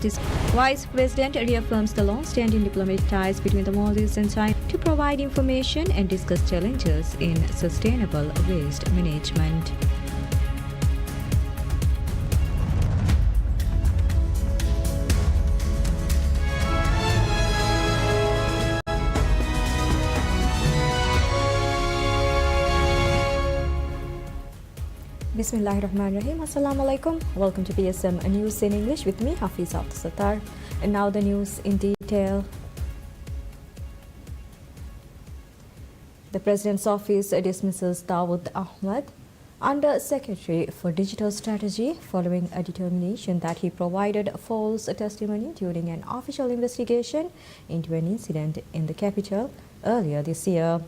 Vice President reaffirms the long-standing diplomatic ties between the Maldives and China to provide information and discuss challenges in sustainable waste management. Bismillahirrahmanirrahim. Assalamu alaikum. Welcome to PSM News in English with me, Hafiz Abdul Sattar. And now the news in detail. The President's Office dismisses Dawood Ahmed, Under Secretary for Digital Strategy, following a determination that he provided false testimony during an official investigation into an incident in the capital earlier this year.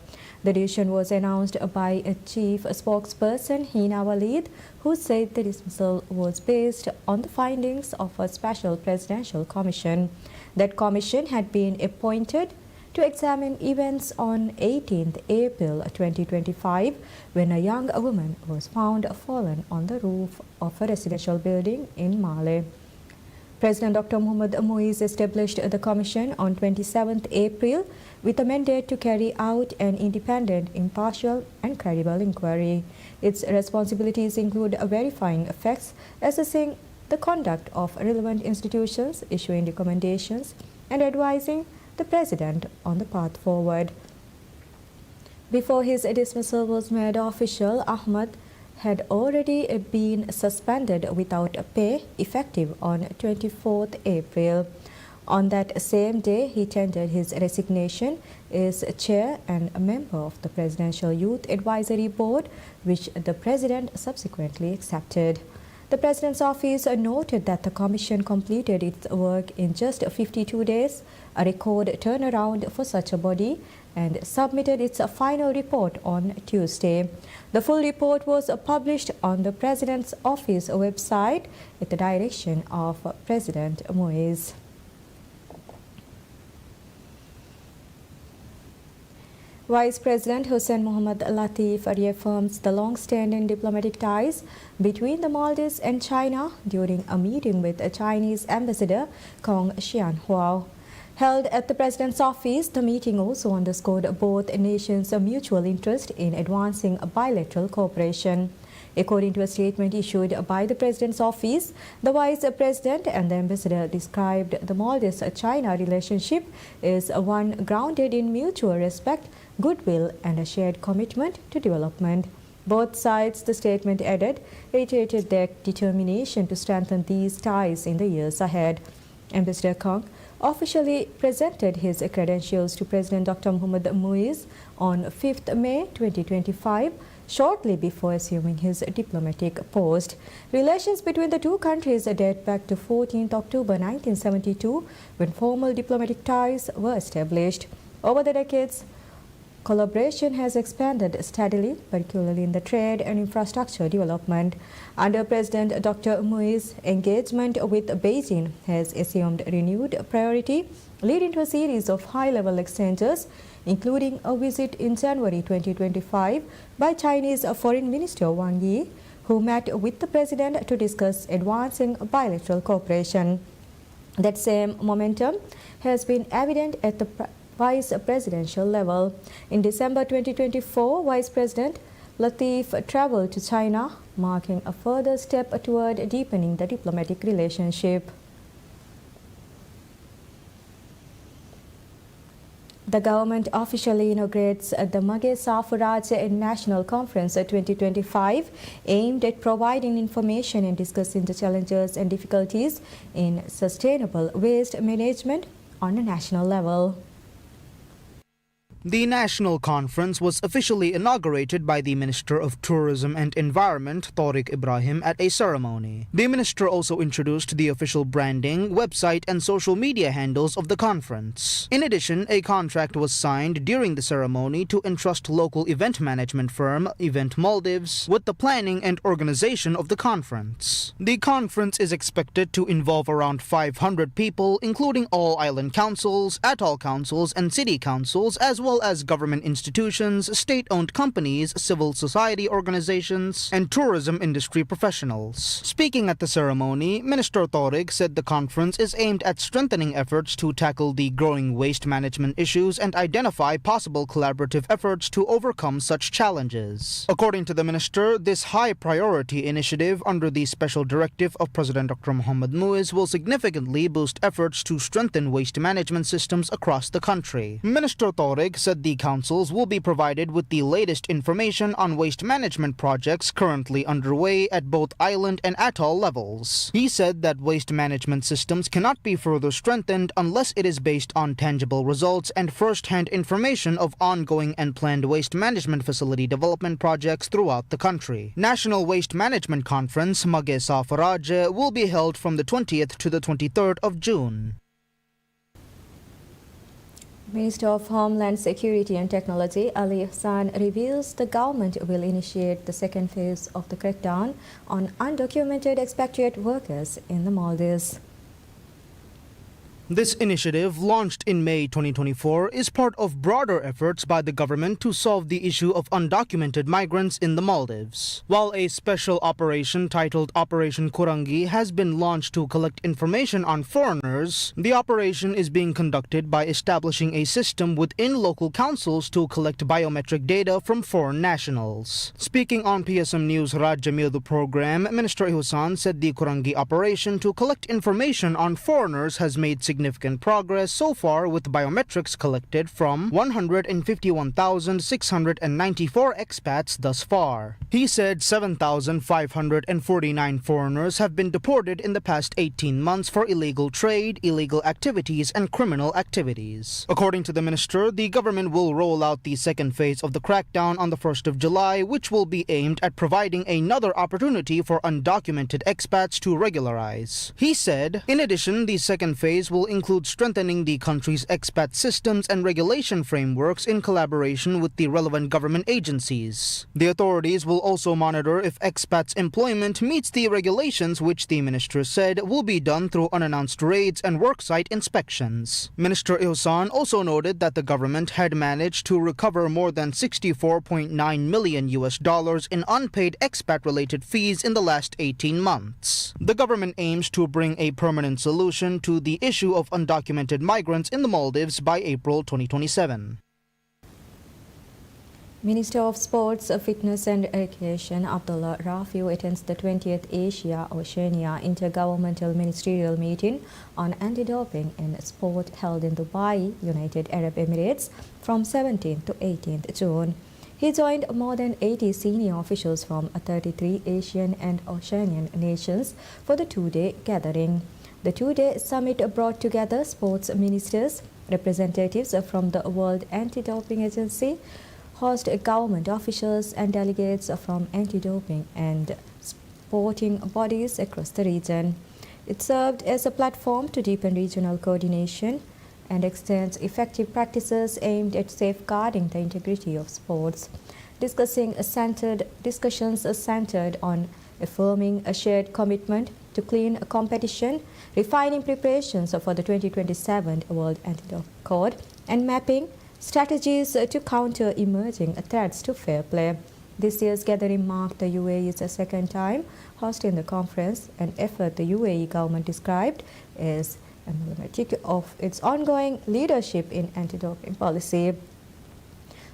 The decision was announced by a chief spokesperson, Hina Walid, who said the dismissal was based on the findings of a special presidential commission. That commission had been appointed to examine events on 18th April 2025 when a young woman was found fallen on the roof of a residential building in Male. President Dr. Mohamed Muiz established the commission on 27th April with a mandate to carry out an independent, impartial and credible inquiry. Its responsibilities include verifying facts, assessing the conduct of relevant institutions, issuing recommendations and advising the President on the path forward. Before his dismissal was made official, Ahmed had already been suspended without pay effective on 24th April. On that same day, he tendered his resignation as chair and a member of the Presidential Youth Advisory Board, which the President subsequently accepted. The President's Office noted that the Commission completed its work in just 52 days, a record turnaround for such a body, and submitted its final report on Tuesday. The full report was published on the President's Office website at the direction of President Muiz. Vice President Hussein Mohammad Latif reaffirms the long-standing diplomatic ties between the Maldives and China during a meeting with Chinese Ambassador Kong Xianhua. Held at the President's Office, the meeting also underscored both nations' mutual interest in advancing bilateral cooperation. According to a statement issued by the President's Office, the Vice President and the Ambassador described the Maldives-China relationship as one grounded in mutual respect, goodwill and a shared commitment to development. Both sides, the statement added, reiterated their determination to strengthen these ties in the years ahead. Ambassador Kong officially presented his credentials to President Dr. Mohamed Muiz on 5th May 2025, shortly before assuming his diplomatic post. Relations between the two countries date back to 14th October 1972, when formal diplomatic ties were established. Over the decades, collaboration has expanded steadily, particularly in the trade and infrastructure development. Under President Dr. Muiz's engagement with Beijing has assumed renewed priority, leading to a series of high-level exchanges, including a visit in January 2025 by Chinese Foreign Minister Wang Yi, who met with the President to discuss advancing bilateral cooperation. That same momentum has been evident at the Vice Presidential level. In December 2024, Vice President Latif traveled to China, marking a further step toward deepening the diplomatic relationship. The government officially inaugurates the Maghe Safuraj National Conference 2025, aimed at providing information and discussing the challenges and difficulties in sustainable waste management on a national level. The national conference was officially inaugurated by the Minister of Tourism and Environment, Tariq Ibrahim, at a ceremony. The minister also introduced the official branding, website and social media handles of the conference. In addition, a contract was signed during the ceremony to entrust local event management firm Event Maldives with the planning and organization of the conference. The conference is expected to involve around 500 people, including all island councils, atoll councils and city councils, as well well as government institutions, state-owned companies, civil society organizations, and tourism industry professionals. Speaking at the ceremony, Minister Torig said the conference is aimed at strengthening efforts to tackle the growing waste management issues and identify possible collaborative efforts to overcome such challenges. According to the minister, this high-priority initiative under the special directive of President Dr. Mohamed Muiz will significantly boost efforts to strengthen waste management systems across the country. Minister Torig said the councils will be provided with the latest information on waste management projects currently underway at both island and atoll levels. He said that waste management systems cannot be further strengthened unless it is based on tangible results and first-hand information of ongoing and planned waste management facility development projects throughout the country. National Waste Management Conference Magesa Faraje will be held from the 20th to the 23rd of June. Minister of Homeland Security and Technology Ali Hassan reveals the government will initiate the second phase of the crackdown on undocumented expatriate workers in the Maldives. This initiative, launched in May 2024, is part of broader efforts by the government to solve the issue of undocumented migrants in the Maldives. While a special operation titled Operation Kurangi has been launched to collect information on foreigners, the operation is being conducted by establishing a system within local councils to collect biometric data from foreign nationals. Speaking on PSM News Radya Mirdu program, Minister Ihusan said the Kurangi operation to collect information on foreigners has made significant progress so far, with biometrics collected from 151,694 expats thus far. He said 7,549 foreigners have been deported in the past 18 months for illegal trade, illegal activities, and criminal activities. According to the minister, the government will roll out the second phase of the crackdown on the 1st of July, which will be aimed at providing another opportunity for undocumented expats to regularize. He said, in addition, the second phase will include strengthening the country's expat systems and regulation frameworks in collaboration with the relevant government agencies. The authorities will also monitor if expats' employment meets the regulations, which the minister said will be done through unannounced raids and worksite inspections. Minister Ihusan also noted that the government had managed to recover more than $64.9 million in unpaid expat-related fees in the last 18 months. The government aims to bring a permanent solution to the issue of undocumented migrants in the Maldives by April 2027. Minister of Sports, Fitness and Education Abdullah Rafiu attends the 20th Asia-Oceania Intergovernmental Ministerial Meeting on Anti-Doping in Sport held in Dubai, United Arab Emirates from 17th to 18th June. He joined more than 80 senior officials from 33 Asian and Oceanian nations for the two-day gathering. The two-day summit brought together sports ministers, representatives from the World Anti-Doping Agency, host government officials and delegates from anti-doping and sporting bodies across the region. It served as a platform to deepen regional coordination and extend effective practices aimed at safeguarding the integrity of sports. Discussions centered on affirming a shared commitment to clean competition, refining preparations for the 2027 World Anti-Doping Code, and mapping strategies to counter emerging threats to fair play. This year's gathering marked the UAE's second time hosting the conference, an effort the UAE government described as emblematic of its ongoing leadership in anti-doping policy.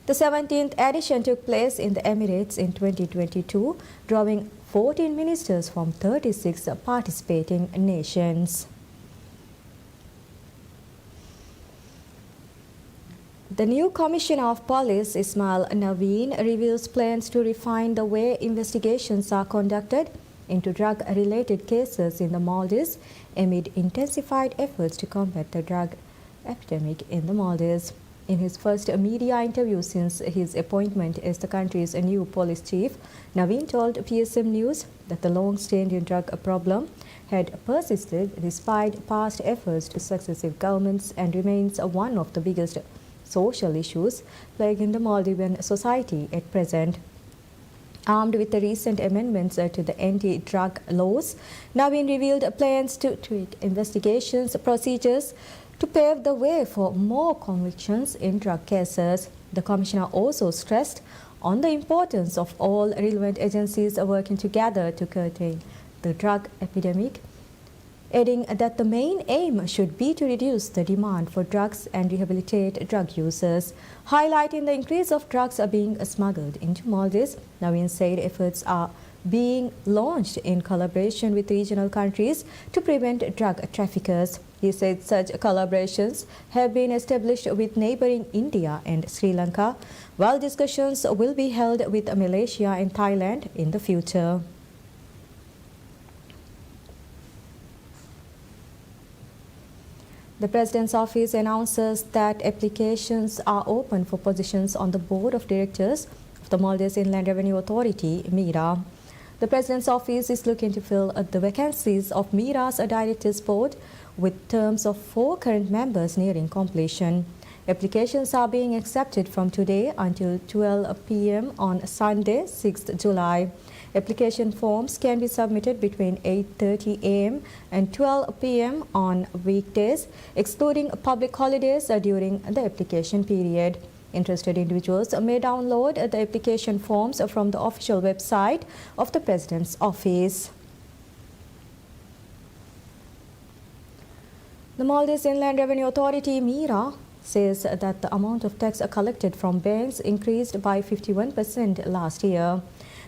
The 17th edition took place in the Emirates in 2022, drawing 14 ministers from 36 participating nations. The new Commissioner of Police, Ismail Naveen, reveals plans to refine the way investigations are conducted into drug-related cases in the Maldives amid intensified efforts to combat the drug epidemic in the Maldives. In his first media interview since his appointment as the country's new police chief, Naveen told PSM News that the long-standing drug problem had persisted despite past efforts to successive governments and remains one of the biggest social issues plaguing the Maldivian society at present. Armed with the recent amendments to the anti-drug laws, Naveen revealed plans to tweak investigations procedures to pave the way for more convictions in drug cases. The Commissioner also stressed on the importance of all relevant agencies working together to curtail the drug epidemic, adding that the main aim should be to reduce the demand for drugs and rehabilitate drug users. Highlighting the increase of drugs being smuggled into Maldives, Naveen said efforts are being launched in collaboration with regional countries to prevent drug traffickers. He said such collaborations have been established with neighboring India and Sri Lanka, while discussions will be held with Malaysia and Thailand in the future. The President's office announces that applications are open for positions on the Board of Directors of the Maldives Inland Revenue Authority, MIRA. The President's office is looking to fill the vacancies of MIRA's Directors Board with terms of 4 current members nearing completion. Applications are being accepted from today until 12 p.m. on Sunday, 6th July. Application forms can be submitted between 8:30 a.m. and 12 p.m. on weekdays, excluding public holidays during the application period. Interested individuals may download the application forms from the official website of the President's office. The Maldives Inland Revenue Authority, MIRA, says that the amount of tax collected from banks increased by 51% last year.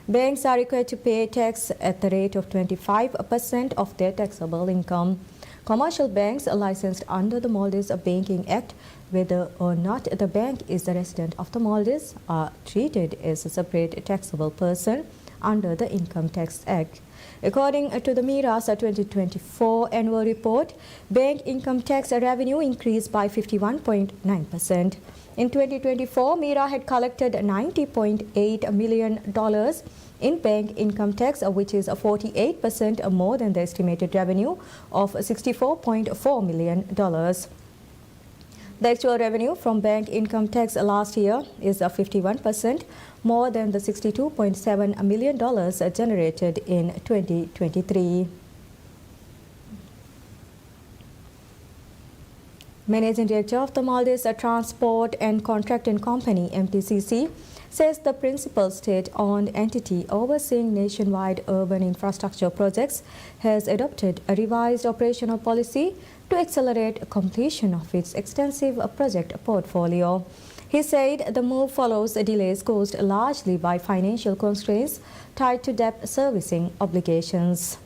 Banks are required to pay tax at the rate of 25% of their taxable income. Commercial banks licensed under the Maldives Banking Act, whether or not the bank is a resident of the Maldives, are treated as a separate taxable person under the Income Tax Act. According to the MIRA's 2024 annual report, bank income tax revenue increased by 51.9%. In 2024, MIRA had collected $90.8 million in bank income tax, which is 48% more than the estimated revenue of $64.4 million. The actual revenue from bank income tax last year is 51% more than the $62.7 million generated in 2023. Managing Director of the Maldives Transport and Contracting Company, MTCC, says the principal state-owned entity overseeing nationwide urban infrastructure projects has adopted a revised operational policy to accelerate completion of its extensive project portfolio. He said the move follows delays caused largely by financial constraints tied to debt servicing obligations.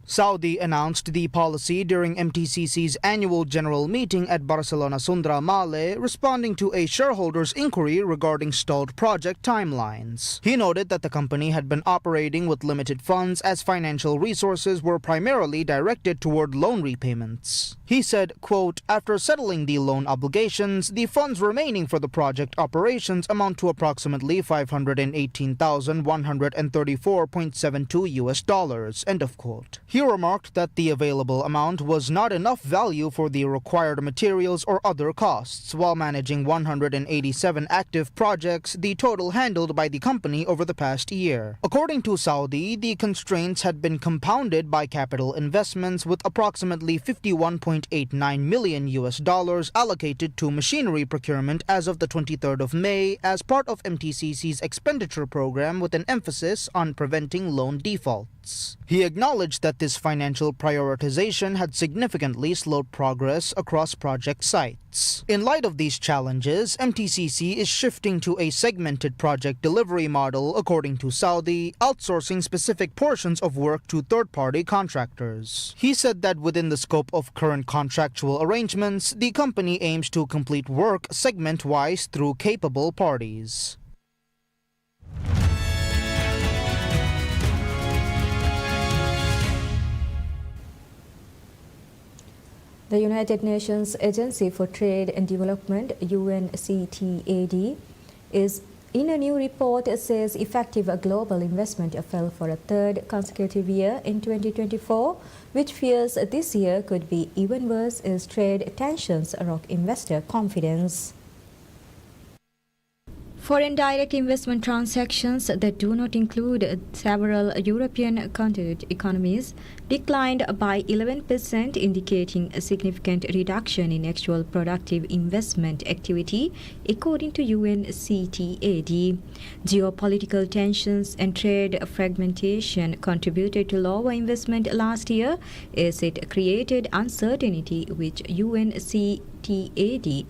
Saudi announced the policy during MTCC's annual general meeting at Barcelona Sundra Male, responding to a shareholders' inquiry regarding stalled project timelines. He noted that the company had been operating with limited funds as financial resources were primarily directed toward loan repayments. He said, quote, "After settling the loan obligations, the funds remaining for the project operations amount to approximately $518,134.72 end of quote. He remarked that the available amount was not enough value for the required materials or other costs. While managing 187 active projects, the total handled by the company over the past year. According to Saudi, the constraints had been compounded by capital investments, with approximately $51.89 million allocated to machinery procurement as of the 23rd of May as part of MTCC's expenditure program, with an emphasis on preventing loan defaults. He acknowledged that this financial prioritization had significantly slowed progress across project sites. In light of these challenges, MTCC is shifting to a segmented project delivery model, according to Saudi, outsourcing specific portions of work to third-party contractors. He said that within the scope of current contractual arrangements, the company aims to complete work segment-wise through capable parties. The United Nations Agency for Trade and Development, UNCTAD, is in a new report says effective global investment fell for a third consecutive year in 2024, which fears this year could be even worse as trade tensions rock investor confidence. Foreign direct investment transactions that do not include several European continent economies declined by 11%, indicating a significant reduction in actual productive investment activity, according to UNCTAD. Geopolitical tensions and trade fragmentation contributed to lower investment last year as it created uncertainty, which UNCTAD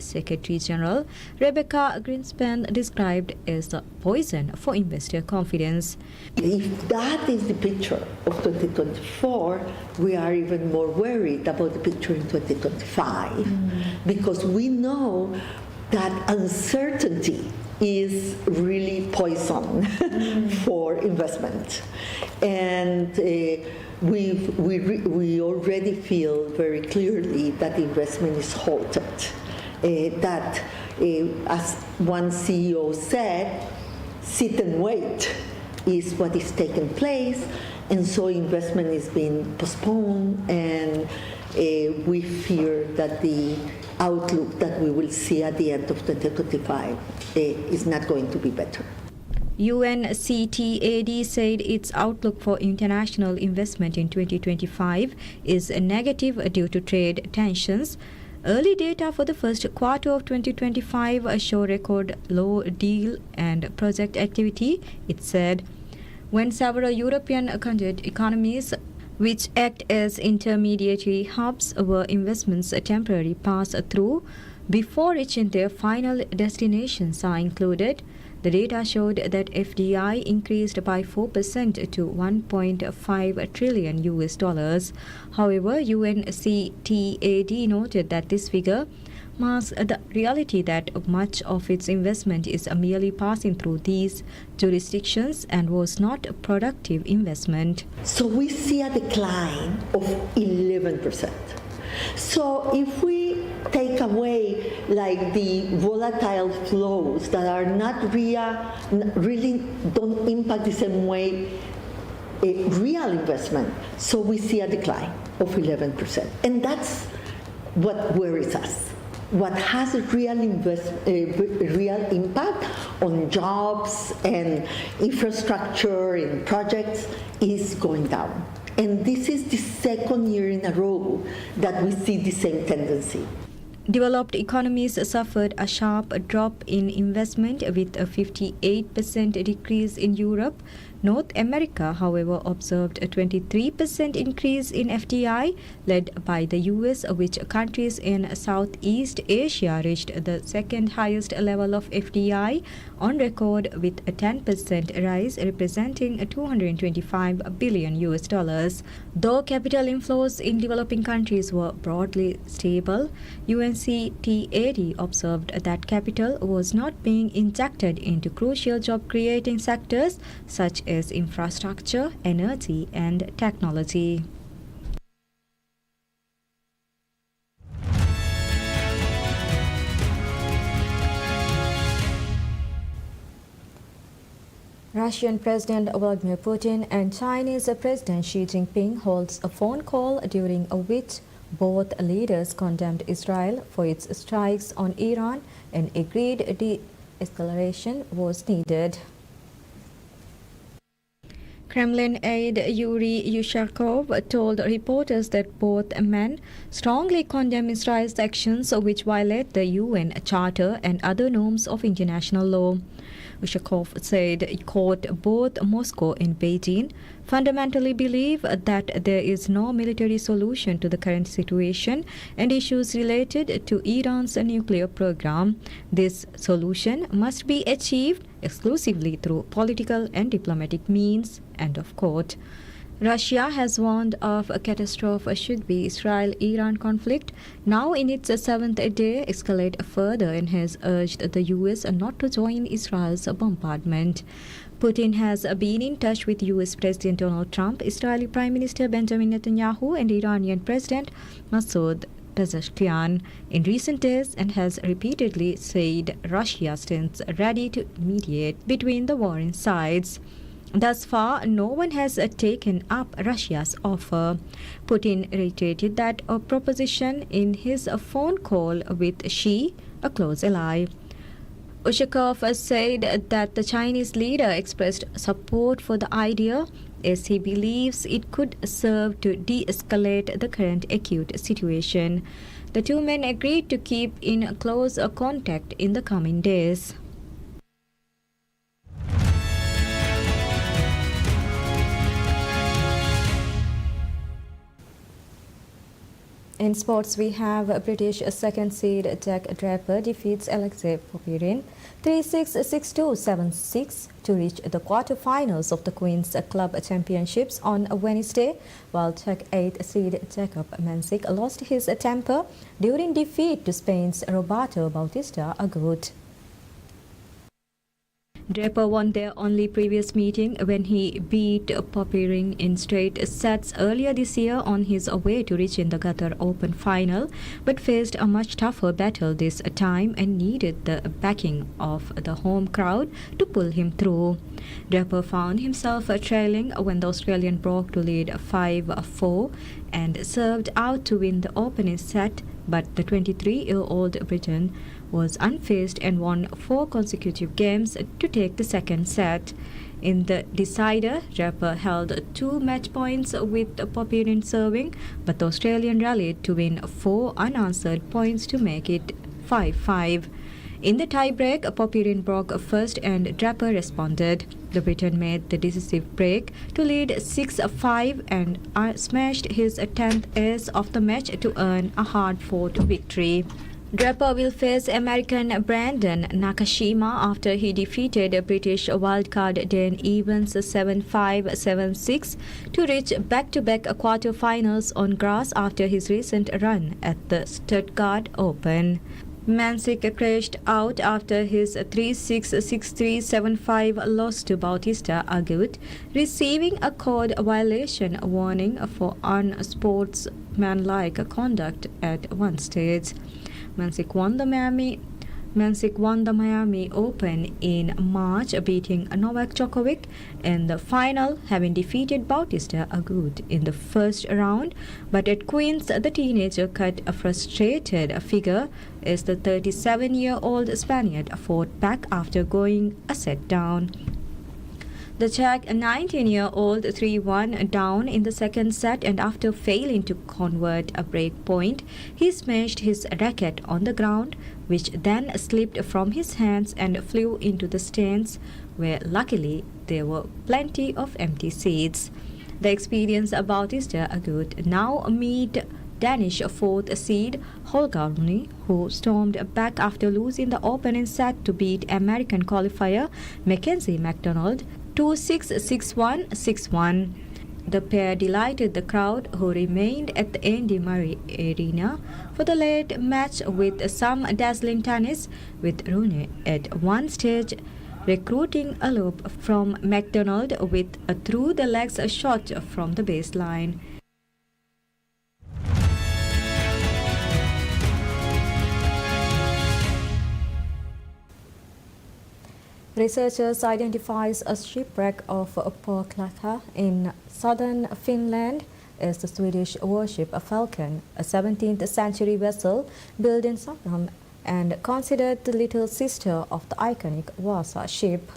Secretary General Rebecca Greenspan described as a poison for investor confidence. If that is the picture of 2024, we are even more worried about the picture in 2025 because we know that uncertainty is really poison for investment. And we already feel very clearly that investment is halted. As one CEO said, sit and wait is what is taking place, and so investment is being postponed, and we fear that the outlook that we will see at the end of 2025 is not going to be better. UNCTAD said its outlook for international investment in 2025 is negative due to trade tensions. Early data for the first quarter of 2025 show record low deal and project activity, it said. When several European continent economies, which act as intermediary hubs where investments temporarily pass through before reaching their final destinations, are included, the data showed that FDI increased by 4% to $1.5 trillion US dollars. However, UNCTAD noted that this figure masks the reality that much of its investment is merely passing through these jurisdictions and was not productive investment. So we see a decline of 11%. So if we take away like the volatile flows that are not really don't impact the same way real investment, so we see a decline of 11%. And that's what worries us. What has a real impact on jobs and infrastructure and projects is going down. And this is the second year in a row that we see the same tendency. Developed economies suffered a sharp drop in investment with a 58% decrease in Europe. North America, however, observed a 23% increase in FDI, led by the US, which countries in Southeast Asia reached the second highest level of FDI on record with a 10% rise, representing 225 billion US dollars. Though capital inflows in developing countries were broadly stable, UNCTAD observed that capital was not being injected into crucial job-creating sectors such as infrastructure, energy, and technology. Russian President Vladimir Putin and Chinese President Xi Jinping holds a phone call during which both leaders condemned Israel for its strikes on Iran and agreed de-escalation was needed. Kremlin aide Yuri Yushakov told reporters that both men strongly condemn Israel's actions which violate the UN Charter and other norms of international law. Yushakov said both Moscow and Beijing fundamentally believe that there is no military solution to the current situation and issues related to Iran's nuclear program. This solution must be achieved exclusively through political and diplomatic means. End of quote. Russia has warned of a catastrophe should the Israel-Iran conflict, now in its seventh day, escalate further and has urged the US not to join Israel's bombardment. Putin has been in touch with US President Donald Trump, Israeli Prime Minister Benjamin Netanyahu, and Iranian President Masoud Pezeshkian in recent days and has repeatedly said Russia stands ready to mediate between the warring sides. Thus far, no one has taken up Russia's offer. Putin reiterated that proposition in his phone call with Xi, a close ally. Ushakov said that the Chinese leader expressed support for the idea as he believes it could serve to de-escalate the current acute situation. The two men agreed to keep in close contact in the coming days. In sports, we have British second seed Jack Draper defeats Alexei Popyrin 3-6, 6-2, 7-6 to reach the quarter-finals of the Queen's Club Championships on Wednesday, while Czech 8th seed Jakub Mansik lost his temper during defeat to Spain's Roberto Bautista Agut. Draper won their only previous meeting when he beat Popyrin in straight sets earlier this year on his way to reaching the Qatar Open final, but faced a much tougher battle this time and needed the backing of the home crowd to pull him through. Draper found himself trailing when the Australian broke to lead 5-4 and served out to win the opening set, but the 23-year-old Briton was unfazed and won 4 consecutive games to take the second set. In the decider, Draper held 2 match points with Popyrin serving, but the Australian rallied to win 4 unanswered points to make it 5-5. In the tiebreak, Popyrin broke first and Draper responded. The Briton made the decisive break to lead 6-5 and smashed his 10th ace of the match to earn a hard-fought victory. Draper will face American Brandon Nakashima after he defeated British wildcard Dan Evans 7-5, 7-6 to reach back-to-back quarter-finals on grass after his recent run at the Stuttgart Open. Mansik crashed out after his 3-6, 6-3, 7-5 loss to Bautista Agut, receiving a code violation warning for unsportsmanlike conduct at one stage. Mansik won the Miami Open in March, beating Novak Djokovic in the final, having defeated Bautista Agut in the first round. But at Queen's, the teenager cut a frustrated figure as the 37-year-old Spaniard fought back after going a set down. The Czech 19-year-old 3-1 down in the second set, and after failing to convert a break point, he smashed his racket on the ground, which then slipped from his hands and flew into the stands, where luckily there were plenty of empty seats. The experienced Bautista Agut now meet Danish 4th seed Holger Rune, who stormed back after losing the opening set to beat American qualifier Mackenzie McDonald 2-6, 6-1, 6-1. The pair delighted the crowd, who remained at the Andy Murray Arena for the late match with some dazzling tennis, with Rune at one stage recruiting a loop from McDonald with a through-the-legs shot from the baseline. Researchers identifies a shipwreck of Porklaka in southern Finland as the Swedish warship Falcon, a 17th century vessel built in Stockholm and considered the little sister of the iconic Vasa ship.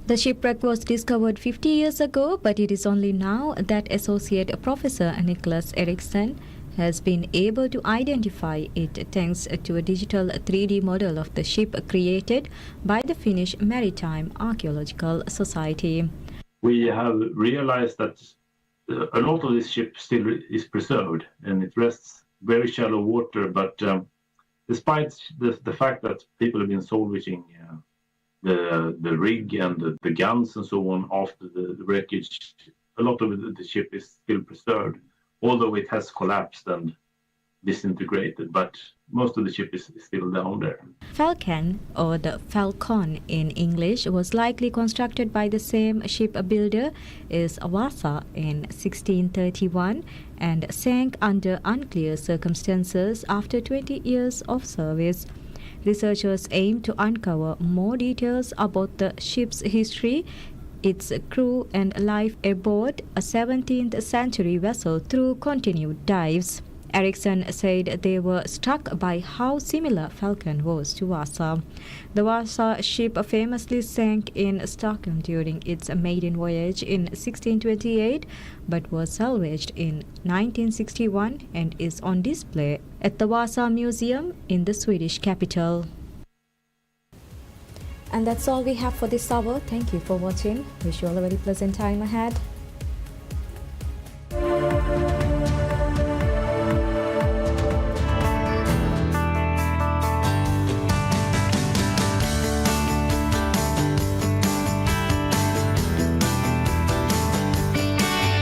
The shipwreck was discovered 50 years ago, but it is only now that Associate Professor Nicholas Eriksson has been able to identify it thanks to a digital 3D model of the ship created by the Finnish Maritime Archaeological Society. We have realized that a lot of this ship still is preserved and it rests very shallow water, but despite the fact that people have been salvaging the rig and the guns and so on after the wreckage, a lot of the ship is still preserved, although it has collapsed and disintegrated, but most of the ship is still down there. Falcon, or the Falcon in English, was likely constructed by the same shipbuilder as Vasa in 1631 and sank under unclear circumstances after 20 years of service. Researchers aim to uncover more details about the ship's history, its crew and life aboard a 17th century vessel through continued dives. Ericsson said they were struck by how similar Falcon was to Vasa. The Vasa ship famously sank in Stockholm during its maiden voyage in 1628, but was salvaged in 1961 and is on display at the Vasa Museum in the Swedish capital. And that's all we have for this hour. Thank you for watching. Wish you all a very pleasant time ahead.